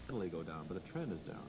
steadily go down, but the trend is down.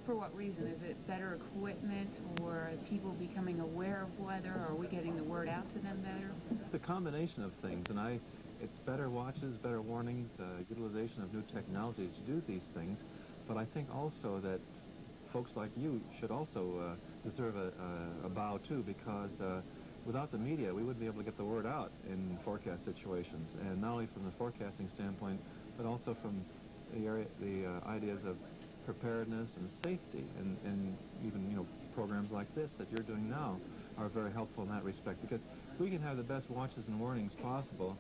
For what reason? Is it better equipment, or people becoming aware of weather, or are we getting the word out to them better? It's a combination of things, and it's better watches, better warnings, utilization of new technology to do these things, but I think also that folks like you should also deserve a bow too, because without the media we wouldn't be able to get the word out in forecast situations, and not only from the forecasting standpoint, but also from the ideas of preparedness and safety, and even programs like this that you're doing now are very helpful in that respect, because we can have the best watches and warnings possible,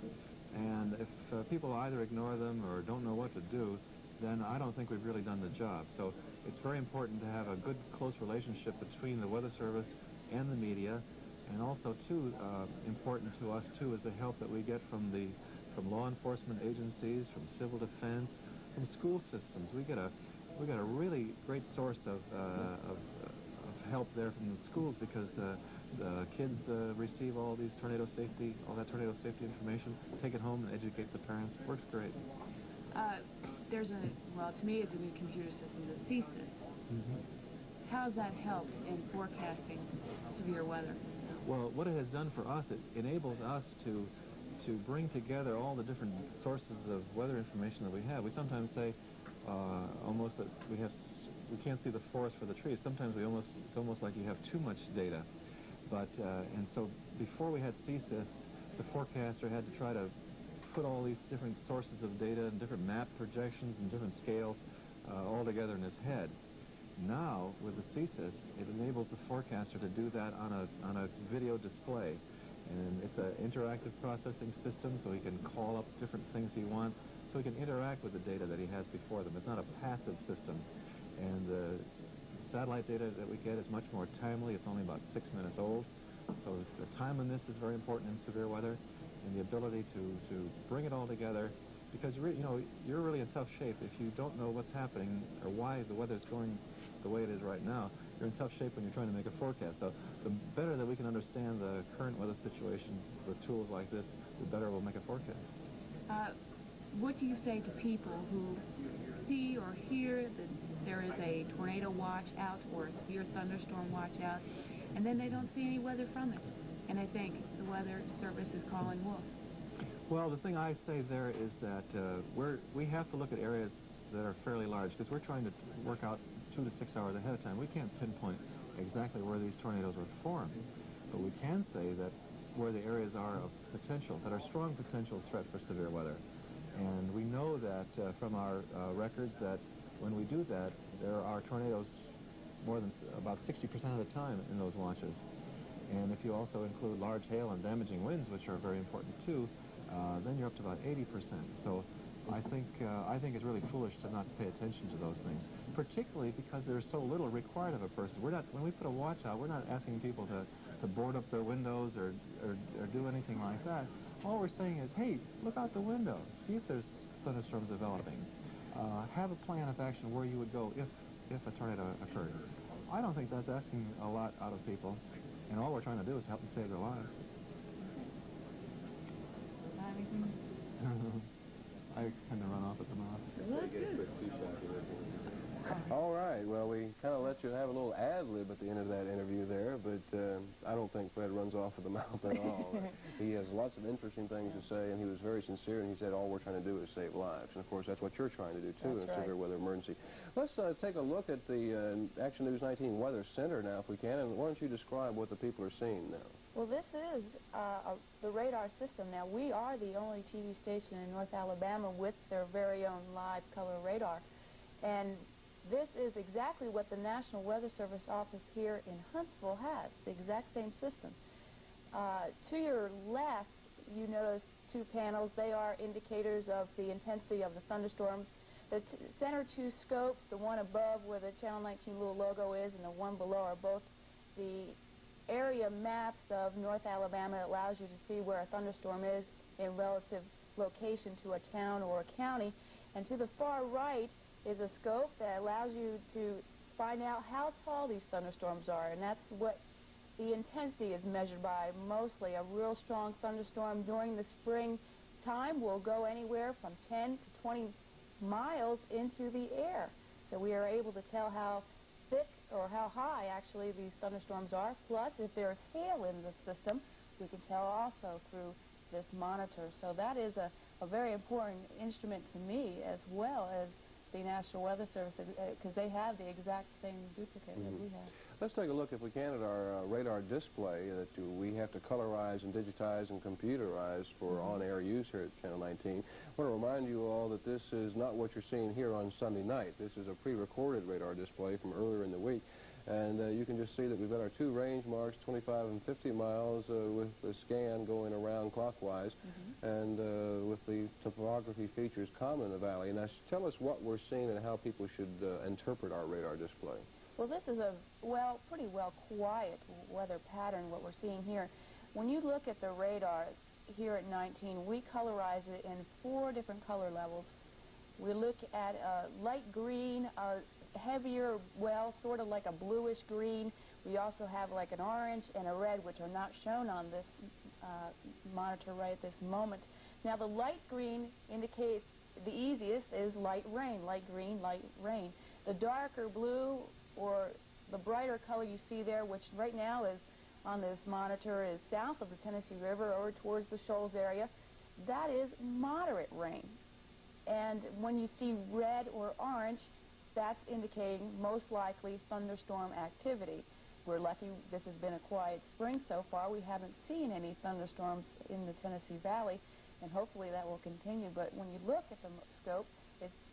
and if people either ignore them or don't know what to do, then I don't think we've really done the job. So it's very important to have a good, close relationship between the Weather Service and the media, and also, too, important to us, too, is the help that we get from law enforcement agencies, from civil defense, from school systems. We get a really great source of help there from the schools, because the kids receive all that tornado safety information, take it home and educate the parents. It works great. To me, it's a new computer system, the CSIS. Mm-hmm. How's that helped in forecasting severe weather? Well, what it has done for us, it enables us to bring together all the different sources of weather information that we have. We sometimes say almost that we can't see the forest for the trees. Sometimes it's almost like you have too much data. But and so before we had CSIS, the forecaster had to try to put all these different sources of data and different map projections and different scales all together in his head. Now, with the CSIS, it enables the forecaster to do that on a video display. And it's an interactive processing system, so he can call up different things he wants, so he can interact with the data that he has before them. It's not a passive system. And the satellite data that we get is much more timely. It's only about 6 minutes old. So the timeliness is very important in severe weather, and the ability to bring it all together, because you're really in tough shape if you don't know what's happening or why the weather's going the way it is right now. You're in tough shape when you're trying to make a forecast. So the better that we can understand the current weather situation with tools like this, the better we'll make a forecast. What do you say to people who see or hear that there is a tornado watch out or a severe thunderstorm watch out, and then they don't see any weather from it, and they think the Weather Service is calling wolf? Well, the thing I say there is that we have to look at areas that are fairly large, because we're trying to work out 2 to 6 hours ahead of time. We can't pinpoint exactly where these tornadoes were formed, but we can say that where the areas are of potential, that are strong potential threat for severe weather. And we know that from our records that when we do that, there are tornadoes more than about 60% of the time in those watches. And if you also include large hail and damaging winds, which are very important too, then you're up to about 80%. So I think it's really foolish to not pay attention to those things, particularly because there's so little required of a person. When we put a watch out, we're not asking people to board up their windows or do anything like that. All we're saying is, hey, look out the window, see if there's thunderstorms developing. Have a plan of action where you would go if a tornado occurred. I don't think that's asking a lot out of people, and all we're trying to do is to help them save their lives. I kind of run off at the mouth. All right, well, we kind of let you have a little ad-lib at the end of that interview there, but I don't think Fred runs off at the mouth at all. He has lots of interesting things to say, and he was very sincere, and he said all we're trying to do is save lives. And, of course, that's what you're trying to do, too, in a severe weather emergency. Let's take a look at the Action News 19 Weather Center now, if we can, and why don't you describe what the people are seeing now? Well, this is the radar system. Now, we are the only TV station in North Alabama with their very own live color radar. And this is exactly what the National Weather Service office here in Huntsville has, the exact same system. To your left, you notice 2 panels. They are indicators of the intensity of the thunderstorms. The center 2 scopes, the one above where the Channel 19 little logo is and the one below, are both the area maps of North Alabama. It allows you to see where a thunderstorm is in relative location to a town or a county. And to the far right is a scope that allows you to find out how tall these thunderstorms are, and that's what the intensity is measured by mostly. A real strong thunderstorm during the spring time will go anywhere from 10 to 20 miles into the air. So we are able to tell how thick or how high actually these thunderstorms are. Plus, if there's hail in the system, we can tell also through this monitor. So that is a very important instrument to me, as well as the National Weather Service, because they have the exact same duplicate that we have. Let's take a look, if we can, at our radar display that we have to colorize and digitize and computerize for on-air use here at Channel 19. I want to remind you all that this is not what you're seeing here on Sunday night. This is a pre-recorded radar display from earlier in the week. And you can just see that we've got our two range marks, 25 and 50 miles, with the scan going around clockwise, and with the topography features common in the valley. Now, tell us what we're seeing and how people should interpret our radar display. Well, this is a, pretty quiet weather pattern, what we're seeing here. When you look at the radar here at 19, we colorize it in 4 different color levels. We look at light green, heavier, sort of like a bluish green. We also have like an orange and a red, which are not shown on this monitor right at this moment. Now, the light green indicates the easiest is light rain, light green, light rain. The darker blue, or the brighter color you see there, which right now is on this monitor, is south of the Tennessee River or towards the Shoals area. That is moderate rain. And when you see red or orange, that's indicating most likely thunderstorm activity. We're lucky this has been a quiet spring so far. We haven't seen any thunderstorms in the Tennessee Valley, and hopefully that will continue. But when you look at the scope,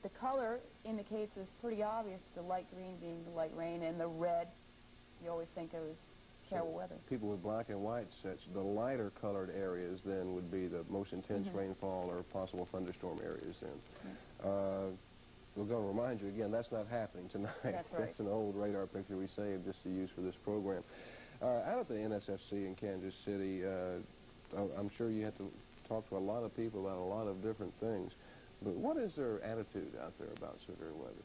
the color indicates it's pretty obvious, the light green being the light rain, and the red, you always think of as terrible weather. People with black and white sets, the lighter colored areas then would be the most intense rainfall or possible thunderstorm areas then. We're going to remind you again, that's not happening tonight. That's right. That's an old radar picture we saved just to use for this program. Out at the NSFC in Kansas City, I'm sure you have to talk to a lot of people about a lot of different things. But what is their attitude out there about severe weather?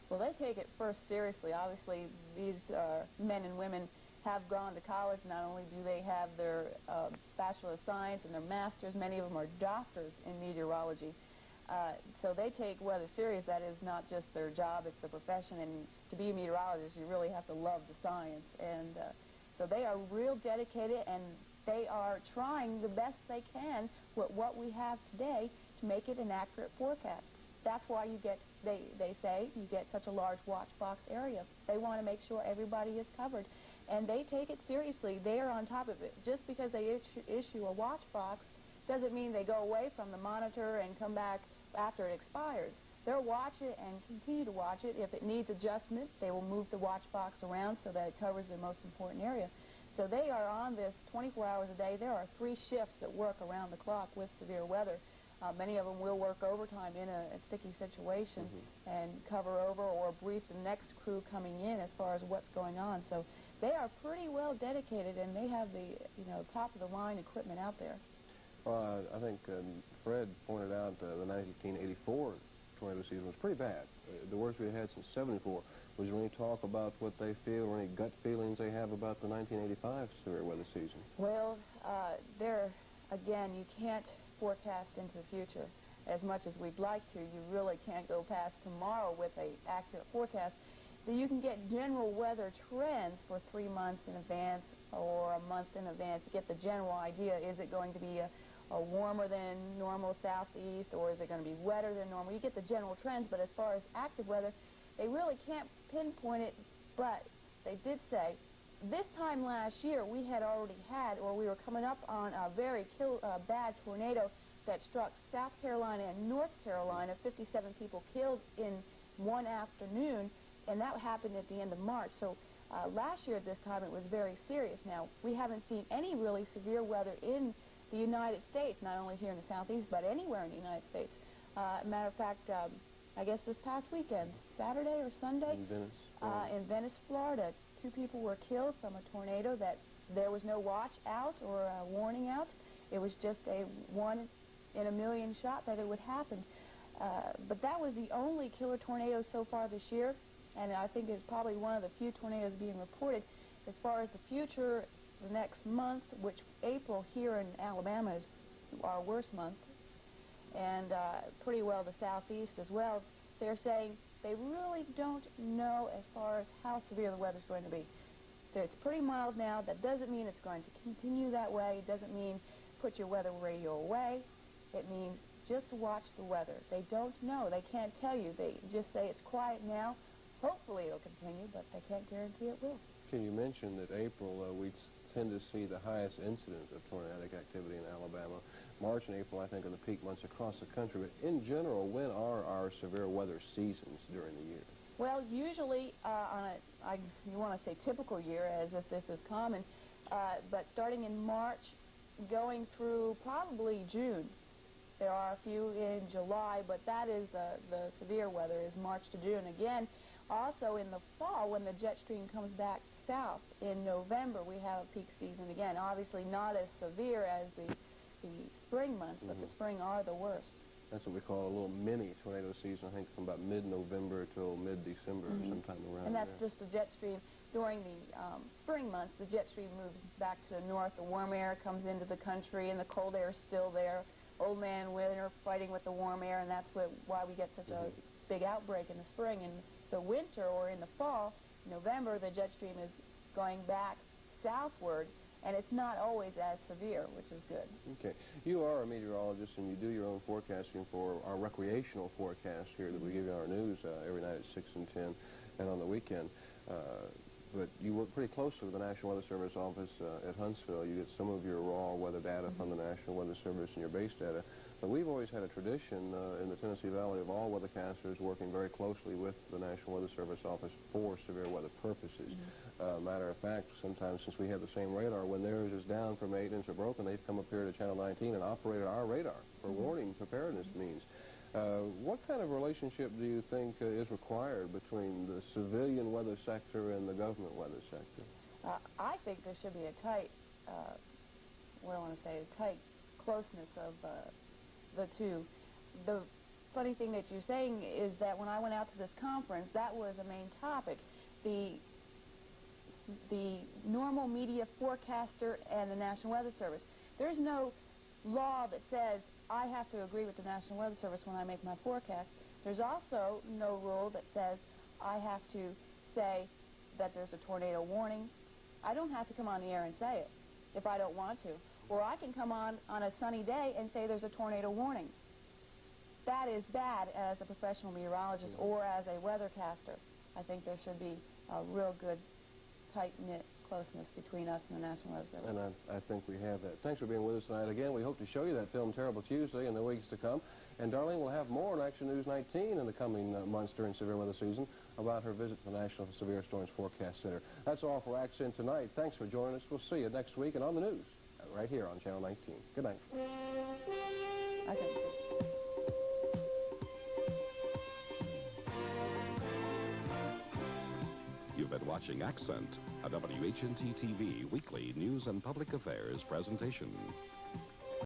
Well, they take it first seriously. Obviously, these men and women have gone to college. Not only do they have their Bachelor of Science and their Masters, many of them are doctors in meteorology. So they take weather serious. That is not just their job, it's their profession. And to be a meteorologist, you really have to love the science. And so they are real dedicated, and they are trying the best they can with what we have today to make it an accurate forecast. That's why you get, they say, you get such a large watch box area. They want to make sure everybody is covered. And they take it seriously. They are on top of it. Just because they issue a watch box doesn't mean they go away from the monitor and come back after it expires. They'll watch it and continue to watch it. If it needs adjustment, they will move the watch box around so that it covers the most important area. So they are on this 24 hours a day. There are 3 shifts that work around the clock with severe weather. Many of them will work overtime in a sticky situation and cover over or brief the next crew coming in as far as what's going on. So they are pretty well dedicated, and they have the top-of-the-line equipment out there. I think Fred pointed out the 1984 tornado season was pretty bad. The worst we had since '74. Was there any talk about what they feel or any gut feelings they have about the 1985 severe weather season? Well, again, you can't forecast into the future as much as we'd like to. You really can't go past tomorrow with an accurate forecast. You can get general weather trends for 3 months in advance or a month in advance to get the general idea. Is it going to be a warmer than normal southeast, or is it going to be wetter than normal? You get the general trends, but as far as active weather, they really can't pinpoint it. But they did say this time last year we had already had, or we were coming up on a very bad tornado that struck South Carolina and North Carolina, 57 people killed in one afternoon, and that happened at the end of March. So last year at this time it was very serious. Now, we haven't seen any really severe weather in the United States, not only here in the Southeast, but anywhere in the United States. Matter of fact, I guess this past weekend, Saturday or Sunday, in Venice, Florida, 2 people were killed from a tornado that there was no watch out or a warning out. It was just a 1 in a million shot that it would happen. But that was the only killer tornado so far this year, and I think it's probably one of the few tornadoes being reported. As far as the future, the next month, which April here in Alabama is our worst month, and pretty well the southeast as well. they're saying they really don't know as far as how severe the weather's going to be. It's pretty mild now. That doesn't mean it's going to continue that way. It doesn't mean put your weather radio away. It means just watch the weather. They don't know. They can't tell you. They just say it's quiet now. Hopefully it'll continue, but they can't guarantee it will. Can you mention that April, we tend to see the highest incidence of tornadic activity in Alabama. March and April, I think, are the peak months across the country. But in general, when are our severe weather seasons during the year? Well, usually you want to say typical year, as if this is common, but starting in March, going through probably June. There are a few in July, but that is the severe weather is March to June. Again, also in the fall, when the jet stream comes back south in November, we have a peak season again. Obviously not as severe as the spring months, but the spring are the worst. That's what we call a little mini tornado season, I think from about mid-November till mid-December or sometime around And that's there. just the jet stream. During the spring months, the jet stream moves back to the north. The warm air comes into the country, and the cold air is still there. Old man winter fighting with the warm air, and that's why we get such a big outbreak in the spring. In the winter or in the fall, November, the jet stream is going back southward, and it's not always as severe, which is good. Okay. You are a meteorologist, and you do your own forecasting for our recreational forecast here that we give you on our news every night at 6 and 10 and on the weekend. But you work pretty closely with the National Weather Service office at Huntsville. You get some of your raw weather data from the National Weather Service and your base data. But we've always had a tradition in the Tennessee Valley of all weathercasters working very closely with the National Weather Service office for severe weather purposes. Matter of fact, sometimes since we have the same radar, when theirs is down for maintenance or broken, they've come up here to Channel 19 and operated our radar for warning preparedness means. What kind of relationship do you think is required between the civilian weather sector and the government weather sector? I think there should be a tight, a tight closeness of the two. The funny thing that you're saying is that when I went out to this conference, that was a main topic. The normal media forecaster and the National Weather Service. There's no law that says I have to agree with the National Weather Service when I make my forecast. There's also no rule that says I have to say that there's a tornado warning. I don't have to come on the air and say it if I don't want to. Or I can come on a sunny day and say there's a tornado warning. That is bad as a professional meteorologist or as a weathercaster. I think there should be a real good tight-knit closeness between us and the National Weather Service. And I think we have that. Thanks for being with us tonight. Again, we hope to show you that film Terrible Tuesday in the weeks to come. And Darlene will have more on Action News 19 in the coming months during severe weather season about her visit to the National Severe Storms Forecast Center. That's all for Accent tonight. Thanks for joining us. We'll see you next week and on the news right here on Channel 19. Good night. Okay. You've been watching Accent, a WHNT-TV weekly news and public affairs presentation.